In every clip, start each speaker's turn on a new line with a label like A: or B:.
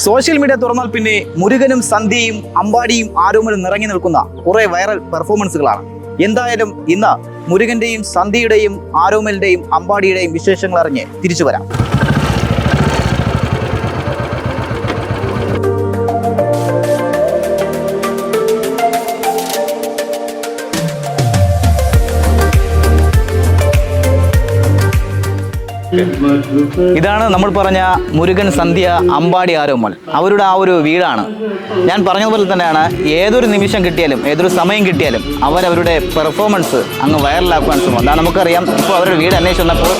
A: Social media തുറന്നാൽ പിന്നെ മുരുകനും സന്ധ്യയും അമ്പാടിയും ആരോമലും നിറങ്ങി നിൽക്കുന്ന കുറെ വൈറൽ പെർഫോമൻസുകളാണ്. എന്തായാലും ഇന്ന് മുരുകന്റെയും സന്ധ്യയുടെയും ആരോമലിന്റെയും അമ്പാടിയുടെയും വിശേഷങ്ങൾ അറിഞ്ഞ് തിരിച്ചു വരാം. ഇതാണ് നമ്മൾ പറഞ്ഞ മുരുകൻ, സന്ധ്യ, അമ്പാടി, ആരോമൽ. അവരുടെ ആ ഒരു വീടാണ്. ഞാൻ പറഞ്ഞതുപോലെ തന്നെയാണ്, ഏതൊരു നിമിഷം കിട്ടിയാലും ഏതൊരു സമയം കിട്ടിയാലും അവരവരുടെ പെർഫോമൻസ് അങ്ങ് വൈറലാക്കുവാൻ ശ്രമം. അതാണ് നമുക്കറിയാം. ഇപ്പോൾ അവരുടെ വീട് അന്വേഷിച്ച് വന്നപ്പോൾ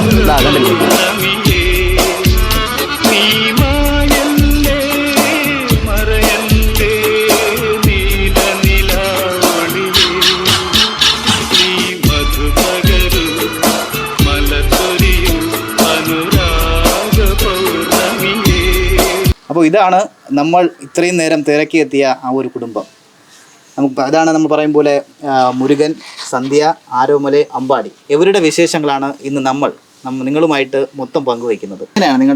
A: അപ്പോൾ ഇതാണ് നമ്മൾ ഇത്രയും നേരം തിരക്കിയെത്തിയ ആ ഒരു കുടുംബം. അതാണ് നമ്മൾ പറയും പോലെ മുരുകൻ, സന്ധ്യ, ആരോമൽ, അമ്പാടി. ഇവരുടെ വിശേഷങ്ങളാണ് ഇന്ന് നമ്മൾ നിങ്ങളുമായിട്ട് മൊത്തം പങ്കുവയ്ക്കുന്നത്. എങ്ങനെയാണ്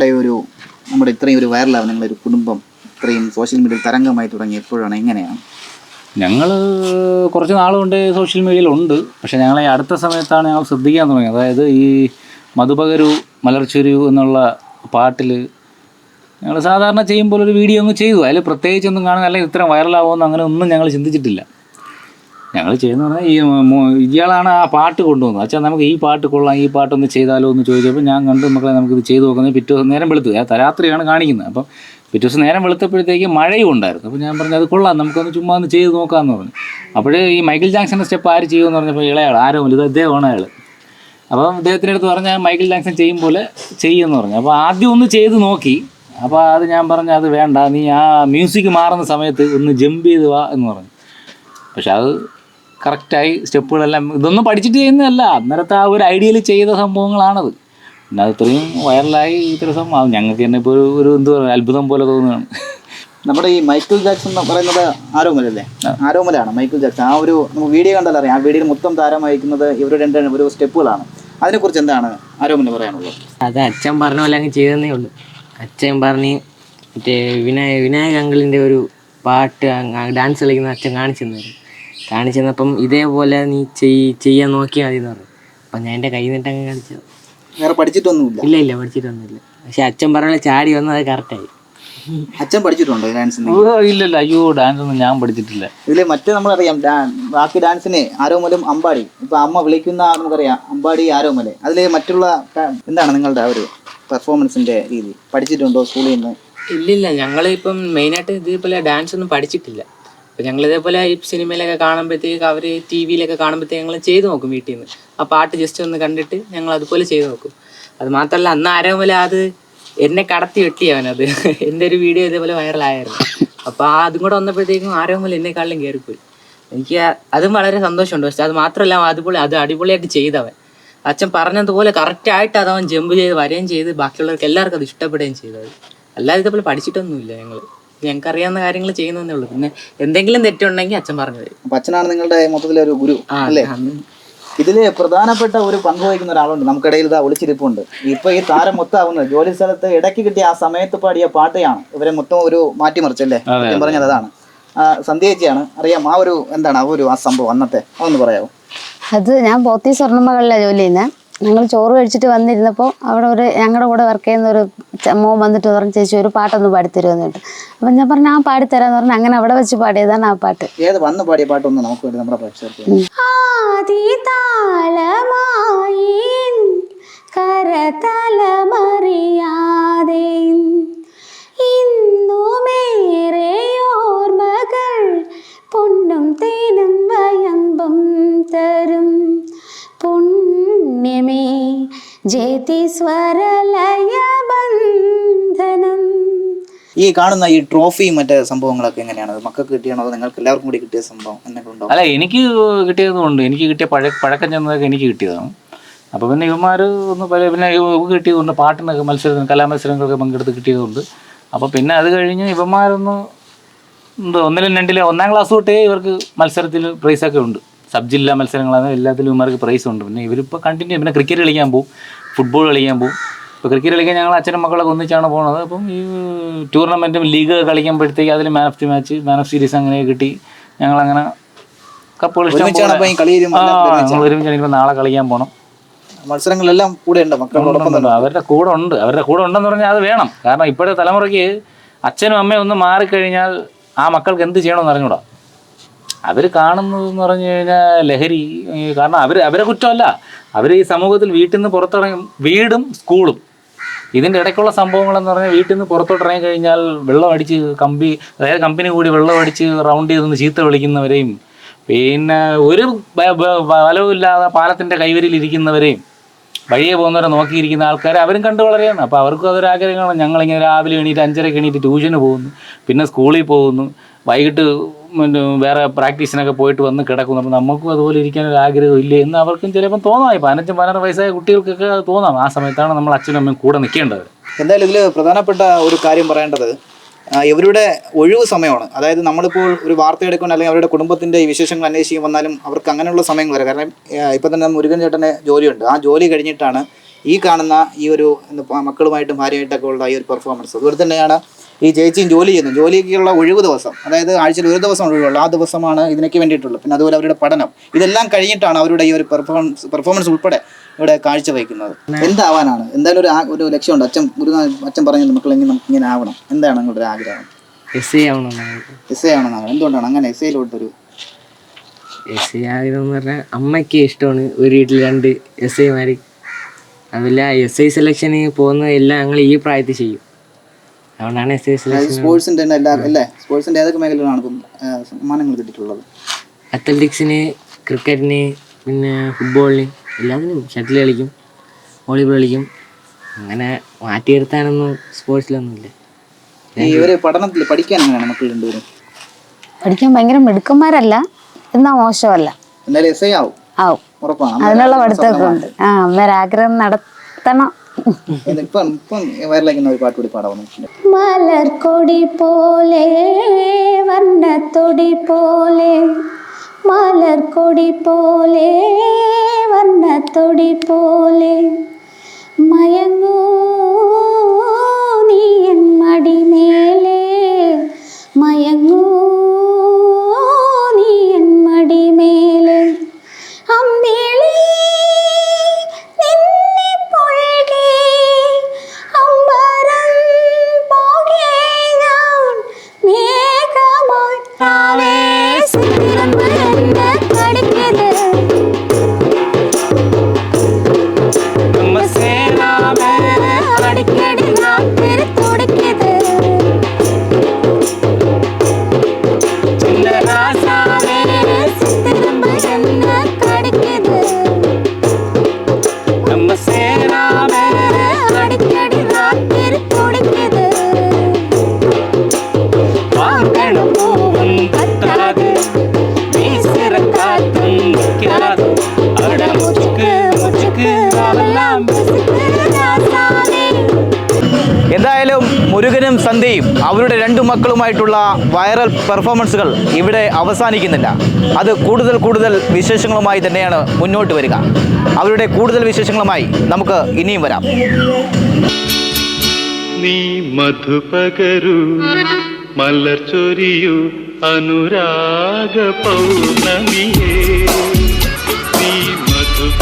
A: നമ്മുടെ ഇത്രയും ഒരു വൈറലാവും നിങ്ങളൊരു കുടുംബം ഇത്രയും സോഷ്യൽ മീഡിയയിൽ തരംഗമായി തുടങ്ങി എപ്പോഴാണ്, എങ്ങനെയാണ്?
B: ഞങ്ങൾ കുറച്ച് നാളുകൊണ്ട് സോഷ്യൽ മീഡിയയിലുണ്ട്. പക്ഷേ ഞങ്ങളെ അടുത്ത സമയത്താണ് ഞങ്ങൾ ശ്രദ്ധിക്കാൻ തുടങ്ങിയത്. അതായത് ഈ മധുപകരു മലർച്ചൊരു എന്നുള്ള പാട്ടിൽ ഞങ്ങൾ സാധാരണ ചെയ്യുമ്പോൾ ഒരു വീഡിയോ അങ്ങ് ചെയ്തു. അതിൽ പ്രത്യേകിച്ചൊന്നും കാണുന്ന, അല്ലെങ്കിൽ ഇത്ര വൈറലാവുമെന്ന് അങ്ങനെ ഒന്നും ഞങ്ങൾ ചിന്തിച്ചിട്ടില്ല. ഞങ്ങൾ ചെയ്യുന്ന പറഞ്ഞാൽ ഇയാളാണ് ആ പാട്ട് കൊണ്ടുവന്നത്. അച്ഛാ നമുക്ക് ഈ പാട്ട് കൊള്ളാം, ഈ പാട്ടൊന്ന് ചെയ്താലോ എന്ന് ചോദിച്ചപ്പോൾ ഞാൻ കണ്ടു, മക്കളെ നമുക്കിത് ചെയ്ത് നോക്കുന്നത്. പിറ്റേ ദിവസം നേരം വെളുത്തു, രാത്രിയാണ് കാണിക്കുന്നത്. അപ്പം പിറ്റേ ദിവസം നേരം വെളുത്തപ്പോഴത്തേക്ക് മഴയും ഉണ്ടായിരുന്നു. അപ്പോൾ ഞാൻ പറഞ്ഞു അത് കൊള്ളാം, നമുക്കൊന്ന് ചുമ്മാ ഒന്ന് ചെയ്ത് നോക്കാമെന്ന് പറഞ്ഞു. അപ്പോഴേ ഈ മൈക്കിൾ ജാക്സൻ്റെ സ്റ്റെപ്പ് ആര് ചെയ്യുമെന്ന് പറഞ്ഞപ്പോൾ ഇളയാൾ ആരോമൽ, ഇത് അദ്ദേഹമാണ് അയാൾ. അപ്പം അദ്ദേഹത്തിൻ്റെ അടുത്ത് പറഞ്ഞാൽ മൈക്കിൾ ജാക്സൺ ചെയ്യും പോലെ ചെയ്യുമെന്ന് പറഞ്ഞു. അപ്പോൾ ആദ്യം ഒന്ന് ചെയ്ത് നോക്കി. അപ്പോൾ അത് ഞാൻ പറഞ്ഞു അത് വേണ്ട, നീ ആ മ്യൂസിക് മാറുന്ന സമയത്ത് ഒന്ന് ജമ്പ് ചെയ്ത് വാ എന്ന് പറഞ്ഞു. പക്ഷെ അത് കറക്റ്റായി സ്റ്റെപ്പുകളെല്ലാം. ഇതൊന്നും പഠിച്ചിട്ട് ചെയ്യുന്നതല്ല, അന്നേരത്തെ ആ ഒരു ഐഡിയയിൽ ചെയ്ത സംഭവങ്ങളാണത്. പിന്നെ അത് ഇത്രയും വൈറലായി ഇത്ര സംഭവം ഞങ്ങൾക്ക് തന്നെ ഇപ്പോൾ ഒരു എന്ത് പറയുക, അത്ഭുതം പോലെ തോന്നുകയാണ്.
A: നമ്മുടെ ഈ മൈക്കിൾ ജാക്സൺ എന്ന് പറയുന്നത് ആരോമലല്ലേ? ആരോമലാണ് മൈക്കിൾ ജാക്സൺ. ആ ഒരു നമുക്ക് വീഡിയോ കണ്ടാൽ അറിയാം. ആ വീഡിയോയിൽ മൊത്തം താരം വഹിക്കുന്നത് ഇവരുടെ രണ്ട് ഒരു സ്റ്റെപ്പുകളാണ്. അതിനെക്കുറിച്ച് എന്താണ് ആരോമലിന് പറയാനുള്ളത്?
C: അത് അച്ഛൻ പറഞ്ഞ പോലെ അങ്ങ് ചെയ്തതന്നേ ഉള്ളൂ. അച്ഛൻ പറഞ്ഞ് മറ്റേ വിനായക അങ്കിളിൻ്റെ ഒരു പാട്ട് ഡാൻസ് കളിക്കുന്ന അച്ഛൻ കാണിച്ചു തന്നപ്പം ഇതേപോലെ നീ ചെയ്യാൻ നോക്കിയാൽ മതി എന്ന് പറഞ്ഞു. അപ്പം ഞാൻ എൻ്റെ കൈ നിട്ടങ്ങ് കളിച്ചത്.
A: വേറെ പഠിച്ചിട്ടൊന്നുമില്ല?
C: ഇല്ല പഠിച്ചിട്ടൊന്നുമില്ല. പക്ഷെ അച്ഛൻ പറഞ്ഞ ചാടി വന്നത് അത് കറക്റ്റായി.
A: അച്ഛൻ പഠിച്ചിട്ടുണ്ടോ ഡാൻസ്?
B: ഇല്ലല്ല, അയ്യോ ഡാൻസ് ഒന്നും ഞാൻ പഠിച്ചിട്ടില്ല.
A: ഇതിൽ മറ്റേ നമ്മളറിയാം ബാക്കി ഡാൻസിന് ആരോമലും അമ്പാടി. ഇപ്പം അമ്മ വിളിക്കുന്ന നമുക്കറിയാം അമ്പാടി, ആരോമല്. അതിൽ മറ്റുള്ള എന്താണ് നിങ്ങളുടെ ആ ഒരു പെർഫോമൻസിൻ്റെ രീതി? പഠിച്ചിട്ടുണ്ടോ സ്കൂളിൽ നിന്ന്?
C: ഇല്ലില്ല, ഞങ്ങളിപ്പം മെയിനായിട്ട് ഇതേപോലെ ഡാൻസ് ഒന്നും പഠിച്ചിട്ടില്ല. അപ്പം ഞങ്ങളിതേപോലെ ഈ സിനിമയിലൊക്കെ കാണുമ്പോഴത്തേക്ക് അവർ ടി വിയിലൊക്കെ കാണുമ്പോഴത്തേക്ക് ഞങ്ങൾ ചെയ്ത് നോക്കും വീട്ടിൽ നിന്ന്. ആ പാട്ട് ജസ്റ്റ് ഒന്ന് കണ്ടിട്ട് ഞങ്ങൾ അതുപോലെ ചെയ്ത് നോക്കും. അത് മാത്രമല്ല, അന്ന് ആരോമല അത് എന്നെ കടത്തി വെട്ടിയവനത്. എൻ്റെ ഒരു വീഡിയോ ഇതേപോലെ വൈറലായിരുന്നു. അപ്പോൾ അതും കൂടെ വന്നപ്പോഴത്തേക്കും ആരോമല എന്നെക്കാളിലും കയറിപ്പോയി. എനിക്ക് അതും വളരെ സന്തോഷമുണ്ട്. പക്ഷെ അത് മാത്രമല്ല, അത് അടിപൊളിയായിട്ട് ചെയ്തവൻ. അച്ഛൻ പറഞ്ഞതുപോലെ കറക്റ്റായിട്ട് അതവൻ ജമ്പ് ചെയ്ത് വരികയും ചെയ്ത് ബാക്കിയുള്ളവർക്ക് എല്ലാവർക്കും അത് ഇഷ്ടപ്പെടുകയും ചെയ്തത്. അല്ലാതെ ഇതേപോലെ പഠിച്ചിട്ടൊന്നുമില്ല. ഞങ്ങൾക്ക് അറിയാവുന്ന കാര്യങ്ങൾ ചെയ്യുന്നതേ ഉള്ളൂ. പിന്നെ എന്തെങ്കിലും തെറ്റുണ്ടെങ്കിൽ അച്ഛൻ പറഞ്ഞു തരും.
A: അപ്പം അച്ഛനാണ് നിങ്ങളുടെ മൊത്തത്തിലെ ഒരു ഗുരു അല്ലേ? ഇതിൽ പ്രധാനപ്പെട്ട ഒരു പങ്ക് വഹിക്കുന്ന ഒരാളുണ്ട് നമുക്കിടയിൽ. ഇതാ ഒളിച്ചിരിപ്പുണ്ട്. ഇപ്പൊ ഈ താരം മൊത്തമാവുന്നത് ജോലി സ്ഥലത്ത് ഇടയ്ക്ക് കിട്ടിയ ആ സമയത്ത് പാടിയ പാട്ടയാണ് ഇവരെ മൊത്തം ഒരു മാറ്റിമറിച്ചല്ലേ? ഞാൻ പറഞ്ഞത് അതാണ്. സന്ധ്യ ചേച്ചിയാണ്. അറിയാം ആ ഒരു എന്താണ് ആ സംഭവം അന്നത്തെ അതൊന്ന് പറയാമോ?
D: അത് ഞാൻ പോത്തി സ്വർണ്ണമകളിലാണ് ജോലി ചെയ്യുന്നത്. ഞങ്ങൾ ചോറ് കഴിച്ചിട്ട് വന്നിരുന്നപ്പോൾ അവിടെ ഞങ്ങളുടെ കൂടെ വർക്ക് ചെയ്യുന്ന ഒരു മോൻ വന്നിട്ട് പറഞ്ഞു, ചേച്ചി ഒരു പാട്ടൊന്ന് പാടിത്തരുമെന്നിട്ട്. അപ്പം ഞാൻ പറഞ്ഞു ആ പാടിത്തരാന്ന് പറഞ്ഞു. അങ്ങനെ അവിടെ വെച്ച് പാടിയതാണ് ആ പാട്ട്.
A: ഏത് വന്ന് പാടിയ പാട്ടൊന്ന് നമുക്ക് വേണ്ടി നമ്മുടെ പ്രേക്ഷകർക്ക്?
D: ആദിതാളമായി കരതലമറിയാതെ ഇന്നുമേറെ ഓർമ്മകൾ പൊന്നും തേനും വയമ്പും തരും പുണ്യമേ ജേതി സ്വരലയ ബന്ധനം.
A: ഈ കാണുന്ന ഈ ട്രോഫിയും മറ്റേ സംഭവങ്ങളൊക്കെ എങ്ങനെയാണ്? മക്കൾക്ക് കിട്ടിയാണോ അതോ നിങ്ങൾക്ക് എല്ലാവർക്കും കൂടി കിട്ടിയ സംഭവം എന്തെങ്കിലും ഉണ്ടോ?
B: അല്ല, എനിക്ക് കിട്ടിയതുകൊണ്ട് എനിക്ക് കിട്ടിയ പഴക്കം ചെന്നതൊക്കെ എനിക്ക് കിട്ടിയതാണ്. അപ്പോൾ പിന്നെ ഇവന്മാർ ഒന്ന് പിന്നെ കിട്ടിയതുകൊണ്ട് പാട്ടിനൊക്കെ കലാമത്സരങ്ങളൊക്കെ പങ്കെടുത്ത് കിട്ടിയതുകൊണ്ട്. അപ്പോൾ പിന്നെ അത് കഴിഞ്ഞ് ഇവന്മാരൊന്ന് ഒന്നിലും രണ്ടിലും 1ാം ക്ലാസ് തൊട്ടേ ഇവർക്ക് മത്സരത്തിൽ പ്രൈസൊക്കെ ഉണ്ട്. സബ് ജില്ലാ മത്സരങ്ങളാണ്, എല്ലാത്തിലും ഇവന്മാർക്ക് പ്രൈസ് ഉണ്ട്. പിന്നെ ഇവരിപ്പോൾ കണ്ടിന്യൂ പിന്നെ ക്രിക്കറ്റ് കളിക്കാൻ പോകും, ഫുട്ബോൾ കളിക്കാൻ പോകും. ഇപ്പോൾ ക്രിക്കറ്റ് കളിക്കാൻ ഞങ്ങൾ അച്ഛനും മക്കളൊക്കെ ഒന്നിച്ചാണ് പോകുന്നത്. അപ്പം ഈ ടൂർണമെൻറ്റും ലീഗ് കളിക്കുമ്പോഴത്തേക്ക് അതിൽ man of the match, man of series അങ്ങനെ കിട്ടി. ഞങ്ങളങ്ങനെ കപ്പുകൾ ഇഷ്ടം ഞങ്ങൾ ഒരുമിച്ചാണ്. ഇപ്പം നാളെ കളിക്കാൻ പോകണം.
A: മത്സരങ്ങളെല്ലാം കൂടെ ഉണ്ട് മക്കളോടൊപ്പം തന്നെ.
B: അവരുടെ കൂടെ ഉണ്ടെന്ന് പറഞ്ഞാൽ അത് വേണം. കാരണം ഇപ്പോഴത്തെ തലമുറയ്ക്ക് അച്ഛനും അമ്മയും ഒന്ന് മാറിക്കഴിഞ്ഞാൽ ആ മക്കൾക്ക് എന്ത് ചെയ്യണമെന്ന് അറിഞ്ഞൂടാ. അവർ കാണുന്നതെന്ന് പറഞ്ഞു കഴിഞ്ഞാൽ ലഹരി. കാരണം അവരെ കുറ്റമല്ല, അവർ ഈ സമൂഹത്തിൽ വീട്ടിൽ നിന്ന് പുറത്തിറങ്ങി, വീടും സ്കൂളും ഇതിൻ്റെ ഇടയ്ക്കുള്ള സംഭവങ്ങളെന്ന് പറഞ്ഞാൽ വീട്ടിൽ നിന്ന് പുറത്തോട്ട് ഇറങ്ങി കഴിഞ്ഞാൽ വെള്ളം അടിച്ച് അതായത് കമ്പനി കൂടി വെള്ളം അടിച്ച് റൗണ്ട് ചെയ്തൊന്ന് ചീത്ത വിളിക്കുന്നവരെയും, പിന്നെ ഒരു ബലവുമില്ലാതെ പാലത്തിൻ്റെ കൈവരിയിൽ ഇരിക്കുന്നവരെയും, വഴിയെ പോകുന്നവരെ നോക്കിയിരിക്കുന്ന ആൾക്കാരെ അവരും കണ്ടു വളരെയാണ്. അപ്പോൾ അവർക്കും അതൊരാഗ്രഹമാണ്. ഞങ്ങളിങ്ങനെ രാവിലെ എണീറ്റ് 5:30 എണീറ്റ് ട്യൂഷന് പോകുന്നു, പിന്നെ സ്കൂളിൽ പോകുന്നു, വൈകിട്ട് വേറെ പ്രാക്ടീസിനൊക്കെ പോയിട്ട് വന്ന് കിടക്കുന്നു. അപ്പോൾ നമുക്കും അതുപോലെ ഇരിക്കാനൊരു ആഗ്രഹം ഇല്ലേ എന്ന് അവർക്കും ചിലപ്പം തോന്നാം. 15-16 വയസ്സായ കുട്ടികൾക്കൊക്കെ അത് തോന്നാം. ആ സമയത്താണ് നമ്മൾ അച്ഛനും അമ്മയും കൂടെ നിൽക്കേണ്ടത്.
A: എന്തായാലും ഇതിൽ പ്രധാനപ്പെട്ട ഒരു കാര്യം പറയേണ്ടത് ഇവരുടെ ഒഴിവ് സമയമാണ്. അതായത് നമ്മളിപ്പോൾ ഒരു വാർത്ത എടുക്കണം അല്ലെങ്കിൽ അവരുടെ കുടുംബത്തിൻ്റെ ഈ വിശേഷങ്ങൾ അന്വേഷിക്കാൻ വന്നാലും അവർക്ക് അങ്ങനെയുള്ള സമയം വരാം. കാരണം ഇപ്പം തന്നെ മുരുകൻ ചേട്ടന് ജോലിയുണ്ട്. ആ ജോലി കഴിഞ്ഞിട്ടാണ് ഈ കാണുന്ന ഈ ഒരു മക്കളുമായിട്ടും ഭാര്യയായിട്ടൊക്കെ ഉള്ള ഈ ഒരു പെർഫോമൻസ്. അതുപോലെ തന്നെയാണ് ഈ ചേച്ചിയും ജോലി ചെയ്യുന്നു. ജോലിക്കുള്ള ഒഴിവ് ദിവസം, അതായത് ആഴ്ചയിൽ ഒരു ദിവസം ഒഴിവുള്ളൂ, ആ ദിവസമാണ് ഇതിനൊക്കെ വേണ്ടിയിട്ടുള്ളത്. പിന്നെ അതുപോലെ അവരുടെ പഠനം, ഇതെല്ലാം കഴിഞ്ഞിട്ടാണ് അവരുടെ ഈ ഒരു പെർഫോമൻസ് ഉൾപ്പെടെ ഇവിടെ കാഴ്ചവെക്കുന്നത്. എന്താവാനാണ്? എന്തായാലും ഒരു ലക്ഷ്യമുണ്ട്. അച്ഛൻ പറഞ്ഞു മക്കളെങ്കിൽ നമുക്ക് ഇങ്ങനെ ആവണം. എന്താണ് നിങ്ങളുടെ ഒരു ആഗ്രഹം?
C: SI ആവണമെന്നാണ്.
A: എന്തുകൊണ്ടാണ് അങ്ങനെ SIയിലോട്ടൊരു
C: SI ആഗ്രഹം എന്ന് പറഞ്ഞാൽ അമ്മയ്ക്ക് ഇഷ്ടമാണ് ഒരു വീട്ടിൽ 2 SIമാർ. അതല്ല SI സെലക്ഷന് പോകുന്ന എല്ലാം ഞങ്ങൾ ഈ പ്രായത്തിൽ ചെയ്യും. അതുകൊണ്ടാണ് SI സെലക്ഷൻ.
A: സ്പോർട്സിൻ്റെ അല്ലേ? സ്പോർട്സിൻ്റെ ഏതൊക്കെ മേഖലയിലാണ് ഇപ്പം സമ്മാനങ്ങൾ കിട്ടിയിട്ടുള്ളത്?
C: അത്ലറ്റിക്സിന്, ക്രിക്കറ്റിന്, പിന്നെ ഫുട്ബോളിന്, എല്ലാത്തിനും. ഷട്ടിൽ കളിക്കും, വോളിബോൾ കളിക്കും. അങ്ങനെ മാറ്റിയെടുത്താനൊന്നും സ്പോർട്സിലൊന്നുമില്ല.
A: ഇവർ പഠനത്തിൽ പഠിക്കാൻ എങ്ങനെയാണ് മക്കൾ രണ്ടുപേരും?
D: പഠിക്കാൻ ഭയങ്കര മിടുക്കന്മാരല്ല, എന്നാ മോശമല്ല.
A: എന്തായാലും SI ആവും. ഉറപ്പാണ്.
D: അതിനുള്ള പഠിത്തമൊക്കെ ഉണ്ട്. അമ്മരാഗ്രഹം നടത്തണം.
A: ഇപ്പം വയറിലേക്കുന്ന ഒരു പാട്ട് കൂടി പാടാവുന്നു.
D: മലർക്കൊടി പോലെ വർണ്ണത്തൊടി പോലെ, മലർക്കൊടി പോലെ വർണ്ണത്തൊടി പോലെ, മയങ്ങൂ നീ എൻ മടിമേലെ, മയങ്ങൂ നീ എൻ മടിമേലെ, അമ്പിളി നിന്നെ പൊഴുകി അമ്പരം പോകെ ഞാൻ മേഘമായി ആവേശത്തിലും എന്നെ കടിക്കത് അടിക്കടി നാട്ടിൽ തുടിക്കത് അടിക്കടി നാട്ടിൽ തുടിക്കത് കത്താതെ
A: എന്തായാലും മുരുകനും സന്ധ്യയും അവരുടെ 2 മക്കളുമായിട്ടുള്ള വൈറൽ പെർഫോമൻസുകൾ ഇവിടെ അവസാനിക്കുന്നില്ല. അത് കൂടുതൽ വിശേഷങ്ങളുമായി തന്നെയാണ് മുന്നോട്ട് വരിക. അവരുടെ കൂടുതൽ വിശേഷങ്ങളുമായി നമുക്ക് ഇനിയും വരാം.
E: നീ മധുപകരു മലർ ചൊരിയു അനുരാഗ പൗർണമിയേ, നീ മധുപ